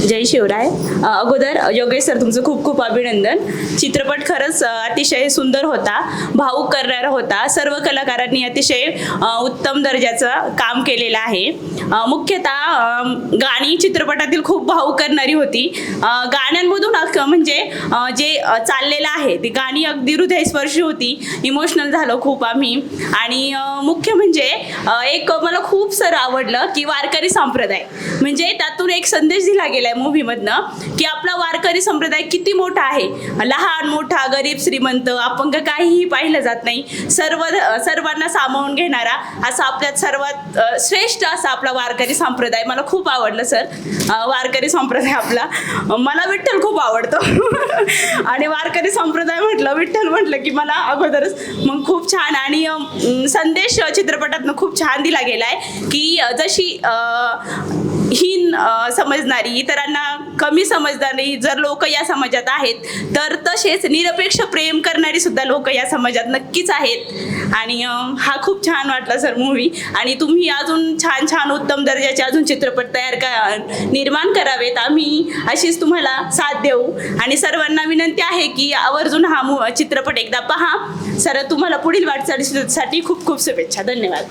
जय शिवराय. अगोदर योगेश सर तुमचं खूप खूप अभिनंदन. चित्रपट खरंच अतिशय सुंदर होता, भावुक करणारा होता. सर्व कलाकारांनी अतिशय उत्तम दर्जाचं काम केलेलं आहे. मुख्यतः गाणी चित्रपटातील खूप भावुक करणारी होती. गाण्यांमधून म्हणजे जे चाललेलं आहे ते गाणी अगदी हृदयस्पर्शी होती. इमोशनल झालो खूप आम्ही. आणि मुख्य म्हणजे एक मला खूप सारं आवडलं की वारकरी संप्रदाय, म्हणजे त्यातून एक संदेश दिला गेलाय मूव्हीमधनं की आपला वारकरी संप्रदाय किती मोठा आहे. लहान मोठा, गरीब श्रीमंत, अपंग काहीही पाहिलं जात नाही. सर्वांना सामावून घेणारा असा आपल्यात सर्वात श्रेष्ठ असा आपला वारकरी संप्रदाय. मला खूप आवडलं सर वारकरी संप्रदाय आपला. मला विठ्ठल खूप आवडतो आणि वारकरी संप्रदाय म्हटलं, विठ्ठल म्हटलं की मला अगोदरच मग खूप छान. आणि संदेश चित्रपटातनं खूप छान दिला गेलाय की जशी हीन समजणारी, इतरांना कमी समजणारी जर लोक या समाजात आहेत, तर तसेच निरपेक्ष प्रेम करणारी सुद्धा लोक या समाजात नक्कीच आहेत. आणि हा खूप छान वाटला सर मूवी. आणि तुम्ही अजून छान छान उत्तम दर्जाचे अजून चित्रपट निर्माण करावेत, आम्ही अशीच तुम्हाला साथ देऊ. आणि सर्वांना विनंती आहे की आवर्जून हा चित्रपट एकदा पहा. सर तुम्हाला पुढील वाटचालीसाठी खूप खूप शुभेच्छा. धन्यवाद.